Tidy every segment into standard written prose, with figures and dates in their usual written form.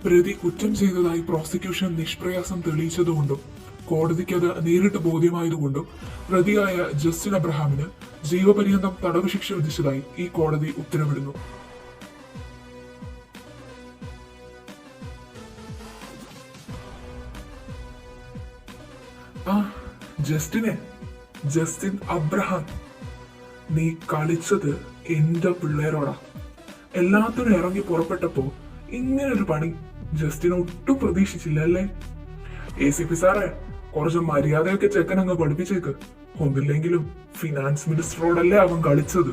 പ്രതി കുറ്റം ചെയ്തതായി പ്രോസിക്യൂഷൻ നിഷ്പ്രയാസം തെളിയിച്ചതുകൊണ്ടും കോടതിക്ക് അത് നേരിട്ട് ബോധ്യമായതുകൊണ്ടും പ്രതിയായ ജസ്റ്റിൻ അബ്രഹാമിന് ജീവപര്യന്തം തടവ് ശിക്ഷ വിധിച്ചതായി ഈ കോടതി ഉത്തരവിടുന്നു. ആ ജസ്റ്റിൻ അബ്രഹാം, നീ കളിച്ചത് എന്റെ പിള്ളേരോടാ. എല്ലാത്തിനും ഇറങ്ങി പുറപ്പെട്ടപ്പോ ഇങ്ങനൊരു പണി ജസ്റ്റിന് ഒട്ടും പ്രതീക്ഷിച്ചില്ല അല്ലേ? ACP സാറേ, കുറച്ച് മര്യാദയൊക്കെ ചെക്കൻ അങ്ങ് പഠിപ്പിച്ചേക്ക്. ഒന്നില്ലെങ്കിലും ഫിനാൻസ് മിനിസ്റ്ററോടല്ലേ അവൻ കളിച്ചത്.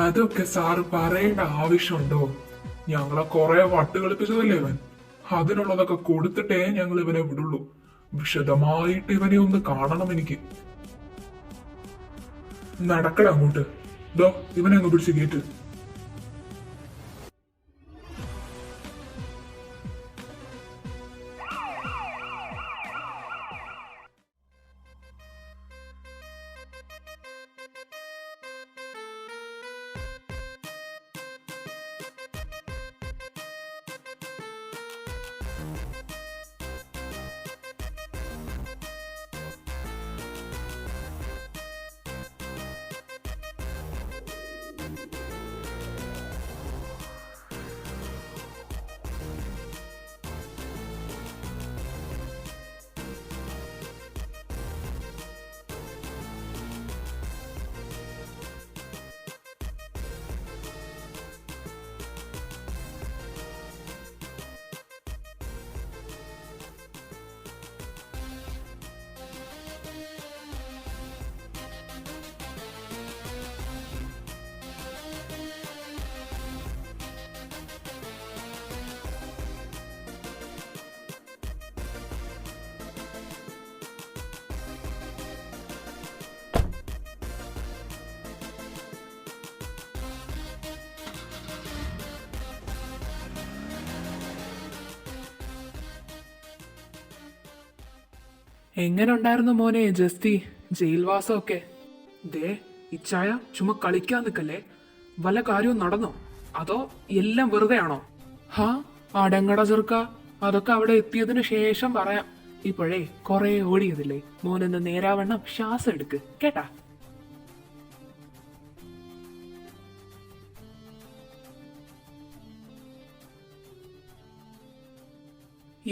അതൊക്കെ സാറ് പറയേണ്ട ആവശ്യമുണ്ടോ? ഞങ്ങളെ കുറെ വട്ട് കളിപ്പിച്ചതല്ലേ ഇവൻ. അതിനുള്ളതൊക്കെ കൊടുത്തിട്ടേ ഞങ്ങൾ ഇവനെ വിടുള്ളൂ. വിശദമായിട്ട് ഇവനെ ഒന്ന് കാണണം എനിക്ക്. നടക്കട അങ്ങോട്ട്. ഇവനെ അങ്ങ് പിടിച്ച് കേട്ട്. എങ്ങനെ ഉണ്ടായിരുന്നു മോനെ ജസ്തി ജയിൽവാസമൊക്കെ? ദേ ഇച്ചായ ചുമ്മാ കളിക്കാൻ നിൽക്കല്ലേ. വല്ല കാര്യവും നടന്നോ അതോ എല്ലാം വെറുതെ ആണോ? അടങ്ങട ചെറുക്ക, അതൊക്കെ അവിടെ എത്തിയതിനു ശേഷം പറയാം. ഇപ്പോഴേ കൊറേ ഓടിയതില്ലേ, മോനൊന്ന് നേരാവണ്ണം ശ്വാസം എടുക്ക് കേട്ടാ.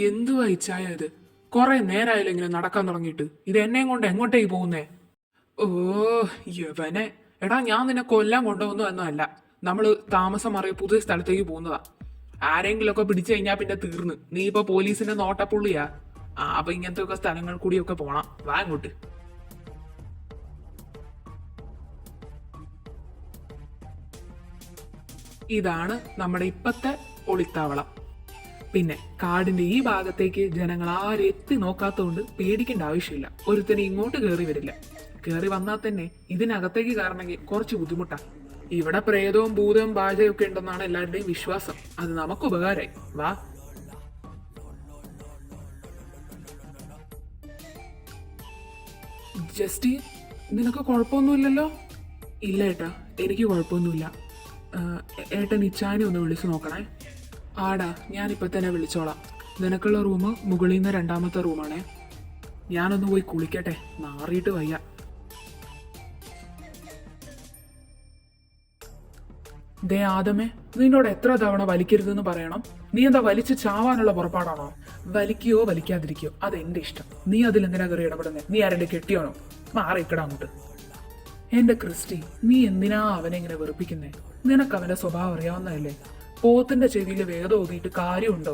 എന്തുവാ ഇച്ചായ ഇത്? കുറെ നേരമായില്ല ഇങ്ങനെ നടക്കാൻ തുടങ്ങിയിട്ട്. ഇത് എന്നെയും കൊണ്ട് എങ്ങോട്ടേക്ക് പോകുന്നേ? ഓ യവനെ, എടാ ഞാൻ നിന്നെ കൊല്ലാൻ കൊണ്ടുവന്നു എന്നല്ല, നമ്മള് താമസം മാറിയ പുതിയ സ്ഥലത്തേക്ക് പോകുന്നതാ. ആരെങ്കിലും ഒക്കെ പിടിച്ചു കഴിഞ്ഞാൽ പിന്നെ തീർന്ന്. നീ ഇപ്പൊ പോലീസിന്റെ നോട്ടപ്പുള്ളിയാ. അപ്പൊ ഇങ്ങനത്തെ ഒക്കെ സ്ഥലങ്ങൾ കൂടിയൊക്കെ പോണം. വാ അങ്ങോട്ട്. ഇതാണ് നമ്മുടെ ഇപ്പത്തെ ഒളിത്താവളം. പിന്നെ കാടിന്റെ ഈ ഭാഗത്തേക്ക് ജനങ്ങൾ ആരും എത്തി നോക്കാത്തതുകൊണ്ട് പേടിക്കേണ്ട ആവശ്യമില്ല. ഒരുത്തനെ ഇങ്ങോട്ട് കയറി വരില്ല. കയറി വന്നാൽ തന്നെ ഇതിനകത്തേക്ക് കയറണമെങ്കിൽ കുറച്ച് ബുദ്ധിമുട്ടാ. ഇവിടെ പ്രേതവും ഭൂതവും ബാധയും ഒക്കെ ഉണ്ടെന്നാണ് എല്ലാവരുടെയും വിശ്വാസം. അത് നമുക്ക് ഉപകാരമായി. വാ. ജസ്റ്റി, നിനക്ക് കുഴപ്പമൊന്നുമില്ലല്ലോ? ഇല്ല ഏട്ടാ, എനിക്ക് കുഴപ്പമൊന്നുമില്ല. ഏട്ടൻ ഇച്ചാനെ ഒന്ന് വിളിച്ചു നോക്കണേ. ആടാ, ഞാനിപ്പോൾ തന്നെ വിളിച്ചോളാം. നിനക്കുള്ള റൂം മുകളിൽ നിന്ന് 2ാമത്തെ റൂമാണേ. ഞാനൊന്ന് പോയി കുളിക്കട്ടെ, നാറിയിട്ട് വയ്യ. ദേ ആദമേ, നിന്നോട് എത്ര തവണ വലിക്കരുതെന്ന് പറയണം? നീ എന്താ വലിച്ച് ചാവാനുള്ള പുറപ്പാടാണോ? വലിക്കുകയോ വലിക്കാതിരിക്കോ അതെന്റെ ഇഷ്ടം. നീ അതിലെന്തിനാ കയറി ഇടപെടുന്നേ? നീ ആരുടെ കെട്ടിയാണോ? മാറിയിക്കടാ അങ്ങോട്ട്. എന്റെ ക്രിസ്റ്റി, നീ എന്തിനാ അവനെ ഇങ്ങനെ വെറുപ്പിക്കുന്നേ? നിനക്ക് അവന്റെ സ്വഭാവം അറിയാവുന്നതല്ലേ? പോത്തിന്റെ ചെവിയിൽ വേദം ഓതിയിട്ട് കാര്യമുണ്ടോ?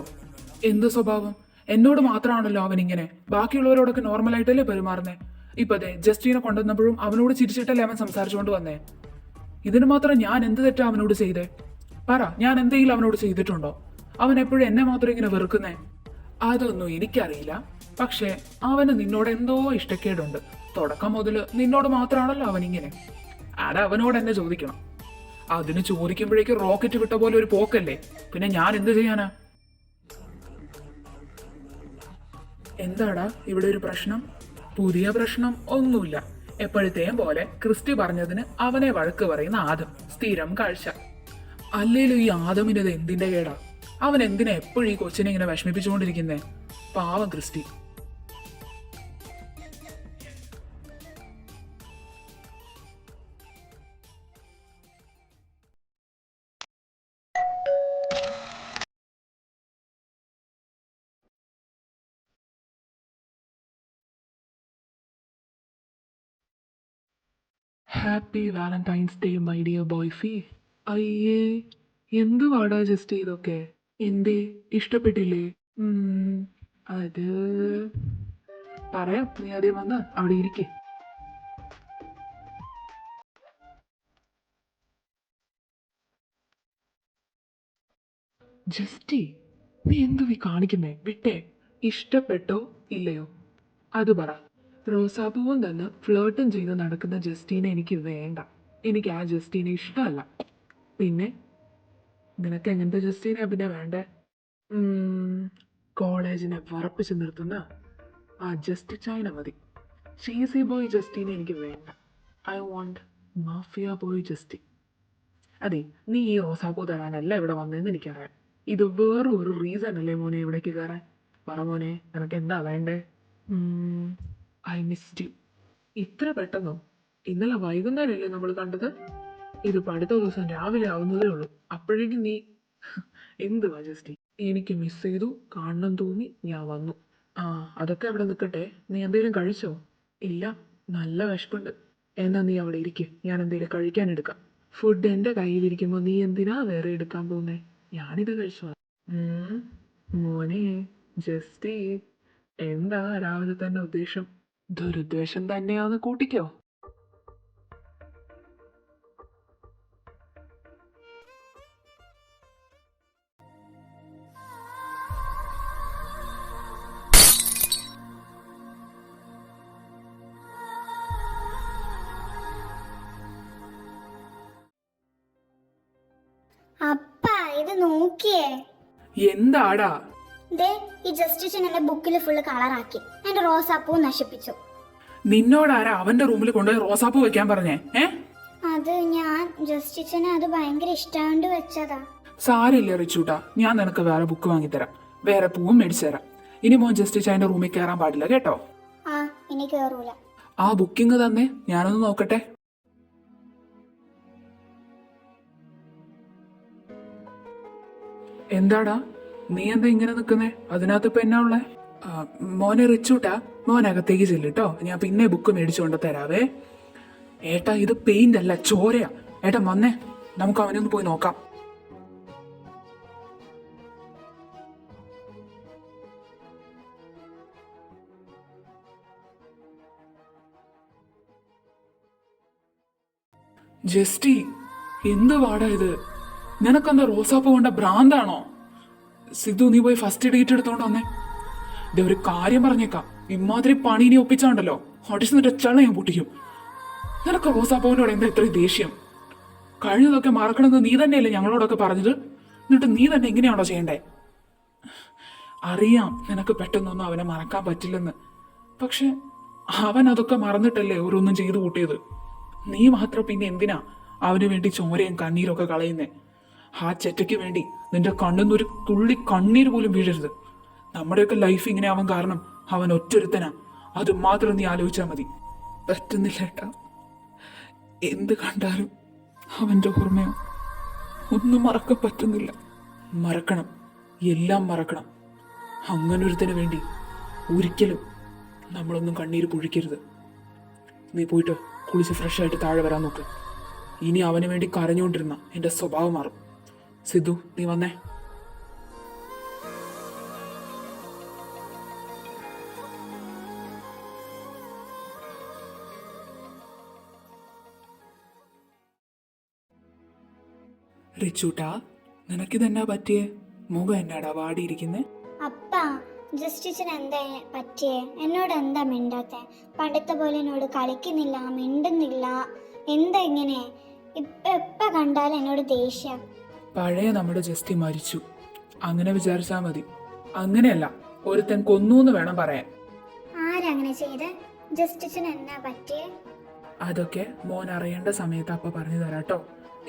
എന്ത് സ്വഭാവം? എന്നോട് മാത്രമാണല്ലോ അവൻ ഇങ്ങനെ. ബാക്കിയുള്ളവരോടൊക്കെ നോർമലായിട്ടല്ലേ പെരുമാറുന്നേ. ഇപ്പൊ അതെ ജസ്റ്റിനെ കൊണ്ടുവന്നപ്പോഴും അവനോട് ചിരിച്ചിട്ടല്ലേ അവൻ സംസാരിച്ചുകൊണ്ട് വന്നേ. ഇതിന് മാത്രം ഞാൻ എന്ത് തെറ്റാ അവനോട് ചെയ്തേ? പറ, ഞാൻ എന്തെങ്കിലും അവനോട് ചെയ്തിട്ടുണ്ടോ? അവൻ എപ്പോഴും എന്നെ മാത്രം ഇങ്ങനെ വെറുക്കുന്നേ? അതൊന്നും എനിക്കറിയില്ല. പക്ഷെ അവന് നിന്നോട് എന്തോ ഇഷ്ടക്കേടുണ്ട്. തുടക്കം മുതൽ നിന്നോട് മാത്രമാണല്ലോ അവനിങ്ങനെ. അവനോട് എന്നെ ചോദിക്കണം. അതിന് ചോദിക്കുമ്പോഴേക്ക് റോക്കറ്റ് വിട്ട പോലെ ഒരു പോക്കല്ലേ. പിന്നെ ഞാൻ എന്ത് ചെയ്യാനാ? എന്താടാ ഇവിടെ ഒരു പ്രശ്നം? പുതിയ പ്രശ്നം ഒന്നുമില്ല. എപ്പോഴത്തെയും പോലെ ക്രിസ്റ്റി പറഞ്ഞതിന് അവനെ വഴക്ക് പറയുന്ന ആദം. സ്ഥിരം കാഴ്ച. അല്ലേലും ഈ ആദമിനത് എന്തിന്റെ കേടാ? അവൻ എന്തിനാ എപ്പോഴും ഈ കൊച്ചിനെ ഇങ്ങനെ വിഷമിപ്പിച്ചുകൊണ്ടിരിക്കുന്നേ? പാവം Christy. Happy Valentine's day my dear boyfie. അയ്യേ, എന്തുവാടാ ജസ്റ്റ് ഇതൊക്കെ? എന്തേ, ഇഷ്ടപ്പെട്ടില്ലേ? അത് പറയാം, നീ ആദ്യം വന്ന് അവിടെ ഇരിക്കേ. ജസ്റ്റി, നീ എന്തു ഈ കാണിക്കുന്നേ? വിട്ടേ. ഇഷ്ടപ്പെട്ടോ ഇല്ലയോ അത് പറ. റോസാപ്പൂവും തന്നെ ഫ്ലേർട്ടും ചെയ്ത് നടക്കുന്ന ജസ്റ്റീനെ എനിക്ക് വേണ്ട. എനിക്ക് ആ ജസ്റ്റീനെ ഇഷ്ടമല്ല. പിന്നെ നിനക്ക് എങ്ങനത്തെ ജസ്റ്റീനെ പിന്നെ വേണ്ടേ? കോളേജിനെ വറപ്പിച്ച് നിർത്തുന്ന ആ ജസ്റ്റ് ചൈന മതി. ചീസി ബോയ് ജസ്റ്റീനെ എനിക്ക് വേണ്ട. I want mafia boy Justy. അതെ, നീ ഈ റോസാപ്പൂ തരാനല്ല ഇവിടെ വന്നതെന്ന് എനിക്കറിയാം. ഇത് വേറെ ഒരു റീസൺ അല്ലേ മോനെ ഇവിടേക്ക് കയറാൻ? പറ മോനെ, നിനക്ക് എന്താ വേണ്ടേ? I missed you. ഇത്ര പെട്ടെന്നോ? ഇന്നലെ വൈകുന്നേരമല്ലേ നമ്മൾ കണ്ടത്? ഇത് അടുത്ത ദിവസം രാവിലെ ആവുന്നതേ ഉള്ളൂ. അപ്പോഴേക്കും നീ എന്തുവാ ജസ്റ്റി? എനിക്ക് മിസ് ചെയ്തു, കാണണം തോന്നി, ഞാൻ വന്നു. ആ, അതൊക്കെ അവിടെ നിൽക്കട്ടെ. നീ എന്തെങ്കിലും കഴിച്ചോ? ഇല്ല, നല്ല വിശപ്പുണ്ട്. എന്നാ നീ അവിടെ ഇരിക്കും, ഞാൻ എന്തെങ്കിലും കഴിക്കാൻ എടുക്കാം. ഫുഡ് എൻ്റെ കയ്യിലിരിക്കുമ്പോൾ നീ എന്തിനാ വേറെ എടുക്കാൻ പോകുന്നേ? ഞാനിത് കഴിച്ചു. മോനെ ജസ്റ്റി, എന്താ രാവിലെ തന്നെ ഉദ്ദേശം? ദുരുദ്ദേശം തന്നെയാന്ന് കൂട്ടിക്കോ. അപ്പ ഇത് നോക്കിയേ. എന്താടാ? ദേ, ഈ ജസ്റ്റിസ് എന്റെ ബുക്കിൽ ഫുള്ള് കളറാക്കി. എന്റെ റോസാപ്പൂ നശിപ്പിച്ചു. നിന്നോടാരാ അവന്റെ റൂമിൽ കൊണ്ടുപോയി റോസാപ്പൂ വെക്കാൻ പറഞ്ഞേ? അത് ഞാൻ ജസ്റ്റിസിന് അത് ഭയങ്കര ഇഷ്ടാണ്ട് വെച്ചതാ. സാരില്ല റിച്ചൂട്ടാ, ഞാൻ നിനക്ക് വേറെ ബുക്ക് വാങ്ങിത്തരാം, വേറെ പൂവും മേടിച്ചു തരാം. ഇനി മോൻ ജസ്റ്റിസ് അതിന്റെ റൂമിൽ കയറാൻ പാടില്ല കേട്ടോ. ആ, ഇനി കേറൂല. ആ ബുക്കിംഗ് തന്നെ, ഞാനൊന്ന് നോക്കട്ടെ. എന്താടാ, നീ എന്താ ഇങ്ങനെ നിൽക്കുന്നേ? അതിനകത്ത് ഇപ്പൊ എന്നാ ഉള്ളേ? മോനെ റിച്ചൂട്ടാ, മോനകത്തേക്ക് ചെല്ലിട്ടോ, ഞാൻ പിന്നെ ബുക്ക് മേടിച്ചുകൊണ്ട് തരാവേ. ഏട്ടാ, ഇത് പെയിന്റ് അല്ല, ചോരയാ. ഏട്ടാ വന്നേ, നമുക്ക് അവനൊന്ന് പോയി നോക്കാം. ജസ്റ്റി, എന്ത് വാടാ ഇത്? നിനക്കെന്താ റോസാപ്പൂ കൊണ്ട ഭ്രാന്താണോ? സിദ്ധു, നീ പോയി ഫസ്റ്റ് ഡേറ്റ് എടുത്തോണ്ട് വന്നേ. ഇത് ഒരു കാര്യം പറഞ്ഞേക്കാം, ഇമാതിരി പണി നീ ഒപ്പിച്ചാണ്ടല്ലോ, ഹോട്ടിസ് നിന്റെ ചള ഞാൻ പൊട്ടിക്കും. നിനക്ക് റോസാപ്പൂവിനോട് എന്താ ഇത്രയും ദേഷ്യം? കഴിഞ്ഞതൊക്കെ മറക്കണമെന്ന് നീ തന്നെയല്ലേ ഞങ്ങളോടൊക്കെ പറഞ്ഞത്? എന്നിട്ട് നീ തന്നെ എങ്ങനെയാണോ ചെയ്യണ്ടേ? അറിയാം നിനക്ക് പെട്ടെന്നൊന്നും അവനെ മറക്കാൻ പറ്റില്ലെന്ന്. പക്ഷെ അവൻ അതൊക്കെ മറന്നിട്ടല്ലേ ഓരോന്നും ചെയ്തു കൂട്ടിയത്. നീ മാത്രം പിന്നെ എന്തിനാ അവന് വേണ്ടി ചോരയും കണ്ണീരൊക്കെ കളയുന്നേ? ആ ചെറ്റയ്ക്ക് വേണ്ടി നിന്റെ കണ്ണിന്ന് ഒരു തുള്ളി കണ്ണീര് പോലും വീഴരുത്. നമ്മുടെയൊക്കെ ലൈഫ് ഇങ്ങനെ ആവാൻ കാരണം അവൻ ഒറ്റൊരുത്തനാ. അത് മാത്രം നീ ആലോചിച്ചാൽ മതി. പറ്റുന്നില്ല ഏട്ടാ, എന്ത് കണ്ടാലും അവൻ്റെ ഓർമ്മയോ ഒന്നും മറക്കാൻ പറ്റുന്നില്ല. മറക്കണം, എല്ലാം മറക്കണം. അങ്ങനൊരുത്തിന് വേണ്ടി ഒരിക്കലും നമ്മളൊന്നും കണ്ണീര് പൊഴിക്കരുത്. നീ പോയിട്ട് കുളിച്ച് ഫ്രഷ് ആയിട്ട് താഴെ വരാൻ നോക്ക്. ഇനി അവന് വേണ്ടി കരഞ്ഞുകൊണ്ടിരുന്ന എൻ്റെ സ്വഭാവം മാറും. സിദ്ധു, നീ വന്നേ. റിച്ചൂട്ടാ, നിനക്കിതെന്നാ പറ്റിയേ? മുഖം എന്നാടാ വാടിയിരിക്കുന്നേ? അപ്പ ജസ്റ്റിസിന് എന്താ പറ്റിയേ? എന്നോട് എന്താ മിണ്ടാത്തെ? പണ്ടത്തെ പോലെ എന്നോട് കളിക്കുന്നില്ല, മിണ്ടുന്നില്ല. എന്താ ഇങ്ങനെ? എപ്പ കണ്ടാലും എന്നോട് ദേഷ്യം. പഴയ നമ്മുടെ ജസ്റ്റി മരിച്ചു, അങ്ങനെ വിചാരിച്ചാൽ മതി. അങ്ങനെയല്ല, ഒരുത്തൻ കൊന്നു എന്ന് വേണം പറയാൻ. ആരങ്ങനെ ചെയ്ത്? ജസ്റ്റിസിന് എന്നാ പറ്റിയേ? അതൊക്കെ മോൻ അറിയേണ്ട സമയത്ത് അപ്പ പറഞ്ഞു തരാട്ടോ.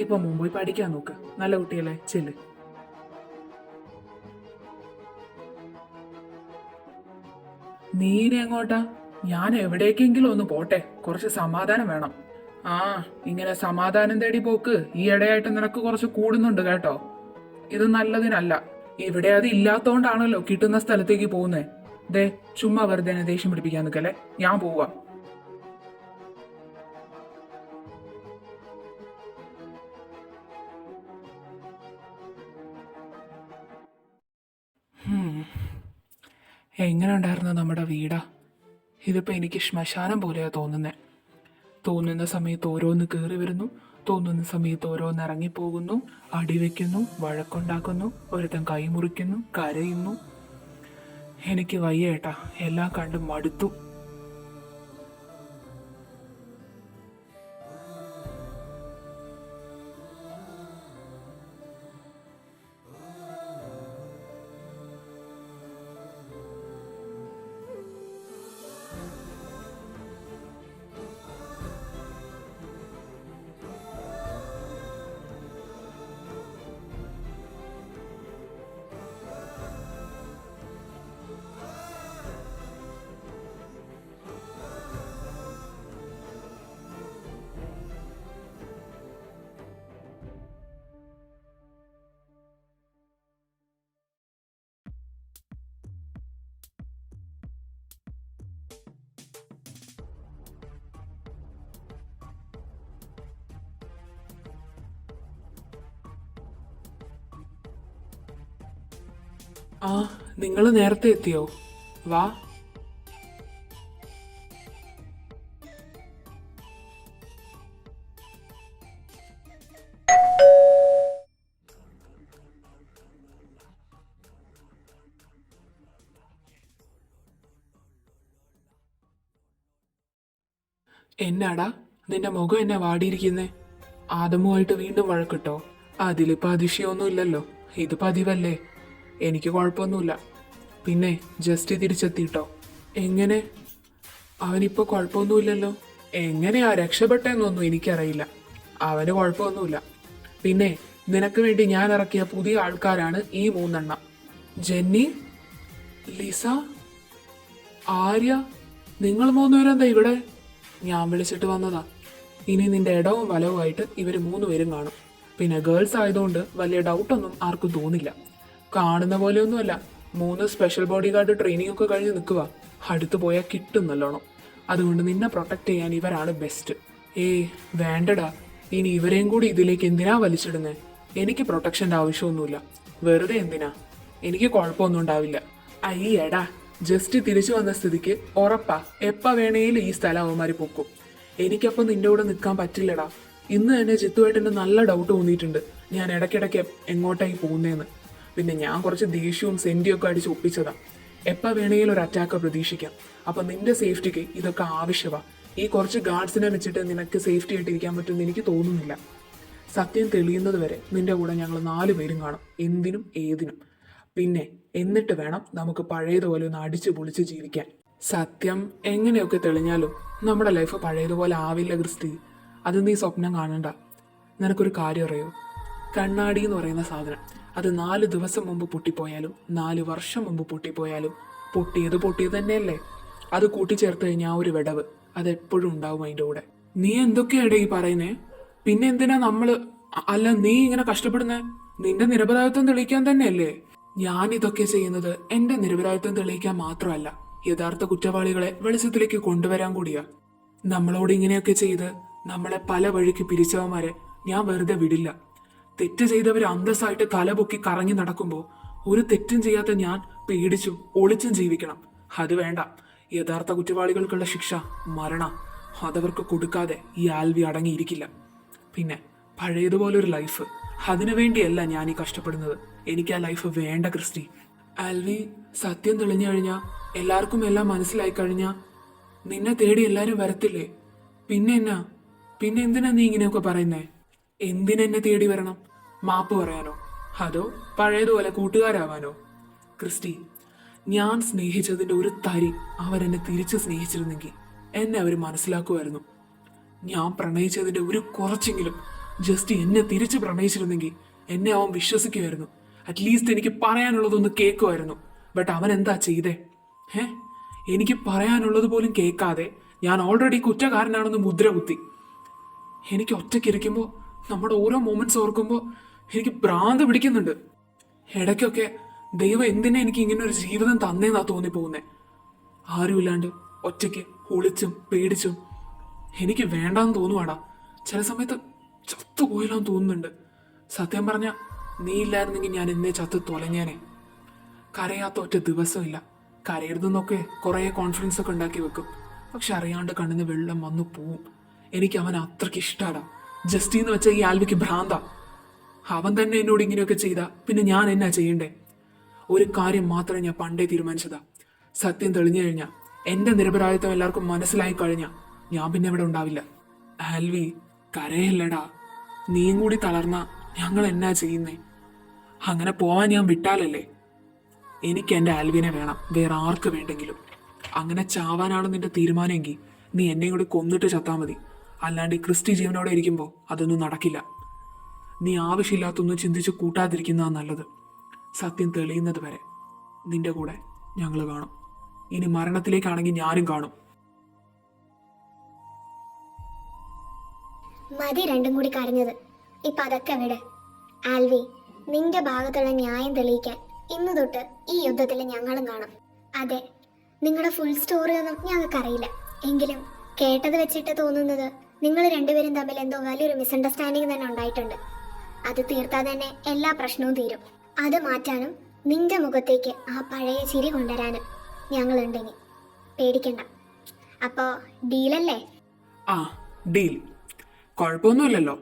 ഇപ്പൊ മോൻ പോയി പഠിക്കാൻ നോക്ക്. നല്ല കുട്ടിയല്ലേ, ചെല്ല്. നീനെ എങ്ങോട്ടാ? ഞാൻ എവിടേക്കെങ്കിലും ഒന്ന് പോട്ടെ, കുറച്ച് സമാധാനം വേണം. ആ, ഇങ്ങനെ സമാധാനം തേടി പോക്ക് ഈ ഇടയായിട്ട് നിനക്ക് കുറച്ച് കൂടുന്നുണ്ട് കേട്ടോ. ഇത് നല്ലതിനല്ല. ഇവിടെ അത് ഇല്ലാത്തോണ്ടാണല്ലോ കിട്ടുന്ന സ്ഥലത്തേക്ക് പോകുന്നേ. ദേ, ചുമ്മാ വെറുതെ എന്നെ ദേഷ്യം പിടിപ്പിക്കാൻ നിൽക്കല്ലേ. ഞാൻ പോവാ. എങ്ങനെ ഉണ്ടായിരുന്നു നമ്മുടെ വീടാ? ഇതിപ്പോ എനിക്ക് ശ്മശാനം പോലെയാ തോന്നുന്നേ. തോന്നുന്ന സമയത്ത് ഓരോന്ന് കയറി വരുന്നു, തോന്നുന്ന സമയത്ത് ഓരോന്ന് ഇറങ്ങിപ്പോകുന്നു, അടിവെക്കുന്നു, വഴക്കുണ്ടാക്കുന്നു, ഒരുത്തൻ കൈമുറിക്കുന്നു, കരയുന്നു. എനിക്ക് വയ്യ ഏട്ടാ, എല്ലാം കണ്ട് മടുത്തു. ആ, നിങ്ങൾ നേരത്തെ എത്തിയോ? വാ. എന്നാടാ നിന്റെ മുഖം എന്നെ വാടിയിരിക്കുന്നേ? ആദമുമായിട്ട് വീണ്ടും വഴക്കിട്ടോ? അതിലിപ്പോ അതിശയൊന്നും ഇല്ലല്ലോ, ഇത് പതിവല്ലേ. എനിക്ക് കുഴപ്പമൊന്നുമില്ല. പിന്നെ ജസ്റ്റ് തിരിച്ചെത്തിയിട്ടോ? എങ്ങനെ? അവനിപ്പോ കുഴപ്പമൊന്നുമില്ലല്ലോ. എങ്ങനെയാ രക്ഷപ്പെട്ടെന്നൊന്നും എനിക്കറിയില്ല. അവന് കുഴപ്പമൊന്നുമില്ല. പിന്നെ നിനക്ക് വേണ്ടി ഞാൻ ഇറക്കിയ പുതിയ ആൾക്കാരാണ് ഈ 3 എണ്ണം. ജെന്നി, ലിസ, ആര്യ, നിങ്ങൾ 3 പേരെന്താ ഇവിടെ? ഞാൻ വിളിച്ചിട്ട് വന്നതാ. ഇനി നിന്റെ ഇടവും വലവുമായിട്ട് ഇവർ 3 പേരും കാണും. പിന്നെ ഗേൾസ് ആയതുകൊണ്ട് വലിയ ഡൗട്ടൊന്നും ആർക്കും തോന്നില്ല. കാണുന്ന പോലെയൊന്നുമല്ല. 3 സ്പെഷ്യൽ ബോഡി ഗാർഡ് ട്രെയിനിങ് ഒക്കെ കഴിഞ്ഞ് നിൽക്കുക. അടുത്ത് പോയാൽ കിട്ടും നല്ലോണം. അതുകൊണ്ട് നിന്നെ പ്രൊട്ടക്ട് ചെയ്യാൻ ഇവരാണ് ബെസ്റ്റ്. ഏയ് വേണ്ടടാ, ഇനി ഇവരെയും കൂടി ഇതിലേക്ക് എന്തിനാ വലിച്ചിടുന്നേ? എനിക്ക് പ്രൊട്ടക്ഷൻ്റെ ആവശ്യമൊന്നുമില്ല. വെറുതെ എന്തിനാ? എനിക്ക് കുഴപ്പമൊന്നും ഉണ്ടാവില്ല. അയ്യടാ, ജസ്റ്റ് തിരിച്ചു വന്ന സ്ഥിതിക്ക് ഉറപ്പാ എപ്പ വേണേലും ഈ സ്ഥലം അവന്മാര് പൊക്കും. എനിക്കപ്പം നിന്റെ കൂടെ നിൽക്കാൻ പറ്റില്ലടാ. ഇന്ന് തന്നെ ജിത്തുവായിട്ട് നല്ല ഡൗട്ട് തോന്നിയിട്ടുണ്ട്, ഞാൻ ഇടയ്ക്കിടയ്ക്ക് എങ്ങോട്ടായി പോകുന്നതെന്ന്. പിന്നെ ഞാൻ കുറച്ച് ദേഷ്യവും സെന്റിയും ഒക്കെ അടിച്ച് ഒപ്പിച്ചതാ. എപ്പോൾ വേണമെങ്കിലും ഒരു അറ്റാക്ക് പ്രതീക്ഷിക്കാം. അപ്പം നിന്റെ സേഫ്റ്റിക്ക് ഇതൊക്കെ ആവശ്യമാണ്. ഈ കുറച്ച് ഗാർഡ്സിനെ വെച്ചിട്ട് നിനക്ക് സേഫ്റ്റി ആയിട്ടിരിക്കാൻ പറ്റുമെന്ന് എനിക്ക് തോന്നുന്നില്ല. സത്യം തെളിയുന്നത് വരെ നിന്റെ കൂടെ ഞങ്ങൾ 4 പേരും കാണും, എന്തിനും ഏതിനും. പിന്നെ എന്നിട്ട് വേണം നമുക്ക് പഴയതുപോലെ ഒന്ന് അടിച്ചു പൊളിച്ച് ജീവിക്കാൻ. സത്യം എങ്ങനെയൊക്കെ തെളിഞ്ഞാലും നമ്മുടെ ലൈഫ് പഴയതുപോലെ ആവില്ല ക്രിസ്റ്റി. അത് നീ സ്വപ്നം കാണണ്ട. നിനക്കൊരു കാര്യം അറിയോ? കണ്ണാടി എന്ന് പറയുന്ന സാധനം, അത് 4 ദിവസം മുമ്പ് പൊട്ടിപ്പോയാലും 4 വർഷം മുമ്പ് പൊട്ടിപ്പോയാലും പൊട്ടിയത് തന്നെയല്ലേ. അത് കൂട്ടിച്ചേർത്ത് കഴിഞ്ഞാൽ ഒരു വിടവ് അതെപ്പോഴും ഉണ്ടാവും അതിൻ്റെ കൂടെ. നീ എന്തൊക്കെയാടേ ഈ പറയുന്നേ? പിന്നെ എന്തിനാ അല്ല നീ ഇങ്ങനെ കഷ്ടപ്പെടുന്നേ? നിന്റെ നിരപരാധിത്വം തെളിയിക്കാൻ തന്നെയല്ലേ ഞാൻ ഇതൊക്കെ ചെയ്യുന്നത്. എന്റെ നിരപരാധിത്വം തെളിയിക്കാൻ മാത്രമല്ല, യഥാർത്ഥ കുറ്റവാളികളെ വെളിച്ചത്തിലേക്ക് കൊണ്ടുവരാൻ കൂടിയാ. നമ്മളോട് ഇങ്ങനെയൊക്കെ ചെയ്ത് നമ്മളെ പല വഴിക്ക് പിരിച്ചവന്മാരെ ഞാൻ വെറുതെ വിടില്ല. തെറ്റ് ചെയ്തവർ അന്തസ്സായിട്ട് തലപൊക്കി കറങ്ങി നടക്കുമ്പോൾ ഒരു തെറ്റും ചെയ്യാത്ത ഞാൻ പേടിച്ചും ഒളിച്ചും ജീവിക്കണം. അത് വേണ്ട. യഥാർത്ഥ കുറ്റവാളികൾക്കുള്ള ശിക്ഷ മരണ. അതവർക്ക് കൊടുക്കാതെ ഈ ആൽവി അടങ്ങിയിരിക്കില്ല. പിന്നെ പഴയതുപോലെ ഒരു ലൈഫ്, അതിനു വേണ്ടിയല്ല ഞാൻ ഈ കഷ്ടപ്പെടുന്നത്. എനിക്ക് ആ ലൈഫ് വേണ്ട ക്രിസ്റ്റി. ആൽവി, സത്യം തെളിഞ്ഞു കഴിഞ്ഞാൽ, എല്ലാവർക്കും എല്ലാം മനസ്സിലായി കഴിഞ്ഞാൽ നിന്നെ തേടി എല്ലാവരും വരത്തില്ലേ? പിന്നെ എന്തിനാ നീ ഇങ്ങനെയൊക്കെ പറയുന്നേ? എന്തിനെന്നെ തേടി വരണം? മാപ്പ് പറയാനോ? അതോ പഴയതുപോലെ കൂട്ടുകാരാവാനോ? ക്രിസ്റ്റി, ഞാൻ സ്നേഹിച്ചതിൻ്റെ ഒരു തരി അവരെന്നെ തിരിച്ച് സ്നേഹിച്ചിരുന്നെങ്കിൽ എന്നെ അവർ മനസ്സിലാക്കുമായിരുന്നു. ഞാൻ പ്രണയിച്ചതിന്റെ ഒരു കുറച്ചെങ്കിലും ജസ്റ്റ് എന്നെ തിരിച്ച് പ്രണയിച്ചിരുന്നെങ്കിൽ എന്നെ അവൻ വിശ്വസിക്കുമായിരുന്നു. അറ്റ്ലീസ്റ്റ് എനിക്ക് പറയാനുള്ളതൊന്ന് കേൾക്കുമായിരുന്നു. ബട്ട് അവൻ എന്താ ചെയ്തേ? എനിക്ക് പറയാനുള്ളത് പോലും കേൾക്കാതെ ഞാൻ ഓൾറെഡി കുറ്റക്കാരനാണെന്ന് മുദ്ര കുത്തി. എനിക്ക് ഒറ്റയ്ക്കിരിക്കുമ്പോൾ നമ്മുടെ ഓരോ മൊമെന്റ്സ് ഓർക്കുമ്പോൾ എനിക്ക് ഭ്രാന്ത് പിടിക്കുന്നുണ്ട്. ഇടയ്ക്കൊക്കെ ദൈവം എന്തിനാ എനിക്ക് ഇങ്ങനെ ഒരു ജീവിതം തന്നേന്നാ തോന്നിപ്പോകുന്നേ. ആരുമില്ലാണ്ട് ഒറ്റയ്ക്ക് ഒളിച്ചും പേടിച്ചും എനിക്ക് വേണ്ടാന്ന് തോന്നുവാടാ. ചില സമയത്ത് ചത്തുപോയില്ലാന്ന് തോന്നുന്നുണ്ട്. സത്യം പറഞ്ഞ നീ ഇല്ലായിരുന്നെങ്കിൽ ഞാൻ എന്നേ ചത്ത് തൊലഞ്ഞേനെ. കരയാത്ത ഒറ്റ ദിവസമില്ല. കരയരുതെന്നൊക്കെ കുറേ കോൺഫിഡൻസ് ഒക്കെ ഉണ്ടാക്കി വെക്കും. പക്ഷെ അറിയാണ്ട് കണ്ണിന് വെള്ളം വന്നു പോവും. എനിക്ക് അവൻ അത്രയ്ക്ക് ഇഷ്ടാടാ. ജസ്റ്റി എന്ന് വെച്ചാൽ ഈ ആൽവിക്ക് ഭ്രാന്ത. അവൻ തന്നെ എന്നോട് ഇങ്ങനെയൊക്കെ ചെയ്താ പിന്നെ ഞാൻ എന്നാ ചെയ്യണ്ടേ? ഒരു കാര്യം മാത്രമേ ഞാൻ പണ്ടേ തീരുമാനിച്ചതാ. സത്യം തെളിഞ്ഞു കഴിഞ്ഞാൽ, എന്റെ നിരപരാധിത്വം എല്ലാവർക്കും മനസ്സിലായി കഴിഞ്ഞാൽ ഞാൻ പിന്നെ ഇവിടെ ഉണ്ടാവില്ല. ആൽവി കരയല്ലടാ. നീയും കൂടി തളർന്ന ഞങ്ങൾ എന്നാ ചെയ്യുന്നേ? അങ്ങനെ പോവാൻ ഞാൻ വിട്ടാലല്ലേ? എനിക്ക് എൻ്റെ ആൽവിനെ വേണം, വേറെ ആർക്ക് വേണ്ടെങ്കിലും. അങ്ങനെ ചാവാനാണ് നിന്റെ തീരുമാനമെങ്കിൽ നീ എന്നെയും കൂടി കൊന്നിട്ട് ചത്താൽ മതി. അല്ലാണ്ട് ഈ ക്രിസ്റ്റി ജീവനോടെ ഇരിക്കുമ്പോൾ അതൊന്നും നടക്കില്ല. നീ ആവശ്യമില്ലാത്തൊന്നും ചിന്തിച്ച് കൂട്ടാതിരിക്കുന്നതാണ് നല്ലത്. സത്യം തെളിയുന്നത് വരെ നിന്റെ കൂടെ ഞങ്ങൾ കാണും. ഇനി മരണത്തിലേക്കാണെങ്കിൽ ഞാനും കാണും. മതി രണ്ടും കൂടി കരഞ്ഞത്. ഇപ്പൊ അതൊക്കെ വിട്. ആൽവി, നിന്റെ ഭാഗത്തുള്ള ന്യായം തെളിയിക്കാൻ ഇന്നു തൊട്ട് ഈ യുദ്ധത്തിൽ ഞങ്ങളും കാണും. അതെ, നിങ്ങളുടെ ഫുൾ സ്റ്റോറി ഒന്നും ഞങ്ങൾക്കറിയില്ല. എങ്കിലും കേട്ടത് വെച്ചിട്ട് തോന്നുന്നത് നിങ്ങൾ രണ്ടുപേരും തമ്മിൽ എന്തോ വലിയൊരു മിസ്അണ്ടർസ്റ്റാൻഡിങ് തന്നെ ഉണ്ടായിട്ടുണ്ട്. അത് തീർത്താൽ തന്നെ എല്ലാ പ്രശ്നവും തീരും. അത് മാറ്റാനും നിന്റെ മുഖത്തേക്ക് ആ പഴയ ചിരി കൊണ്ടുവരാനും ഞങ്ങളുണ്ടെങ്കിൽ പേടിക്കണ്ട. അപ്പോൾ ഡീലല്ലേ? ആ, ഡീൽ. കുഴപ്പമൊന്നുമില്ലല്ലോ.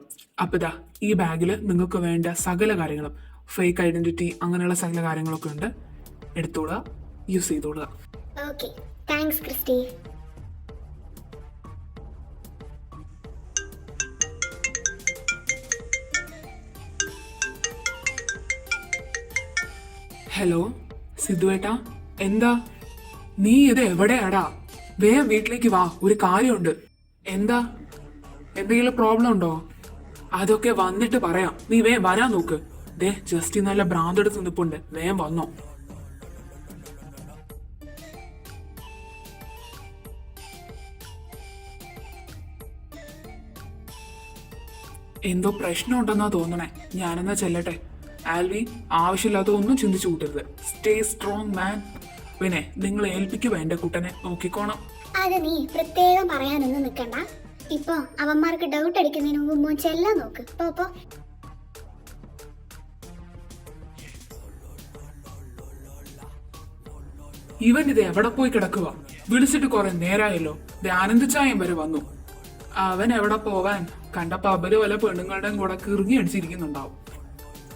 അപ്പം ഇതാ ഈ ബാഗിൽ നിങ്ങൾക്ക് വേണ്ട സകല കാര്യങ്ങളും, ഫേക്ക് ഐഡന്റിറ്റി അങ്ങനെയുള്ള സകല കാര്യങ്ങളൊക്കെ ഉണ്ട്. എടുത്തോളുക, യൂസ് ചെയ്തോളുക. Okay, thanks Christy. ഹലോ സിദ്ധുവേട്ടാ, എന്താ? നീ ഇത് എവിടെയാടാ? വേഗം വീട്ടിലേക്ക് വാ, ഒരു കാര്യമുണ്ട്. എന്താ? എന്തെങ്കിലും പ്രോബ്ലം ഉണ്ടോ? അതൊക്കെ വന്നിട്ട് പറയാം. നീ വേഗം വരാൻ നോക്ക്. ദേ ജസ്റ്റ് നല്ല ഭ്രാന്തെടുത്ത് നിൽപ്പുണ്ട്. വേഗം വന്നോ. എന്തോ പ്രശ്നം ഉണ്ടെന്നാ തോന്നണേ. ഞാനെന്നാ ചെല്ലട്ടെ. ആൽവി, ആവശ്യമില്ലാത്ത ഒന്നും ചിന്തിച്ചു കൂട്ടരുത്. സ്റ്റേ സ്ട്രോങ് മാൻ. പിന്നെ നിങ്ങൾ ഏൽപ്പിക്കുവോ എന്റെ കുട്ടനെ? നോക്കിക്കോണം. അത് നീ പ്രത്യേകം പറയാനൊന്നും നിൽക്കണ്ട. ഇപ്പൊ അവന്മാർക്ക് ഡൗട്ട് അടിക്കുന്നതിന് മുമ്പ് മോൻ ചെല്ലാൻ നോക്ക്. പോ. ഇവൻ ഇത് എവിടെ പോയി കിടക്കുക? വിളിച്ചിട്ട് കുറെ നേരായല്ലോ. ആനന്ദിച്ചായം വരെ വന്നു. അവൻ എവിടെ പോവാൻ? കണ്ട പബല് വല്ല പെണ്ണുങ്ങളുടെയും കൂടെ കിറുങ്ങി അടിച്ചിരിക്കുന്നുണ്ടാവും.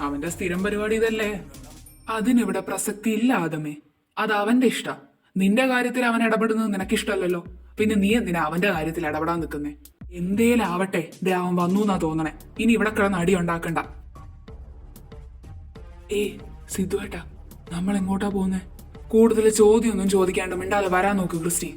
അവന്റെ സ്ഥിരം പരിപാടി ഇതല്ലേ. അതിനിവിടെ പ്രസക്തി ഇല്ല ആദമേ. അത് അവന്റെ ഇഷ്ട. നിന്റെ കാര്യത്തിൽ അവൻ ഇടപെടുന്നത് നിനക്കിഷ്ടമല്ലല്ലോ. പിന്നെ നീ എന്തിനാ അവന്റെ കാര്യത്തിൽ ഇടപെടാൻ നിൽക്കുന്നേ? എന്തേലാവട്ടെ, ദേ അവൻ വന്നു എന്നാ തോന്നണേ. ഇനി ഇവിടെ കിടന്ന് അടി ഉണ്ടാക്കണ്ട. സിദ്ധുവേട്ടാ, നമ്മൾ എങ്ങോട്ടാ പോകുന്നേ? കൂടുതൽ ചോദ്യമൊന്നും ചോദിക്കാണ്ട് മിണ്ടാതെ വരാൻ നോക്ക് ക്രിസ്റ്റി.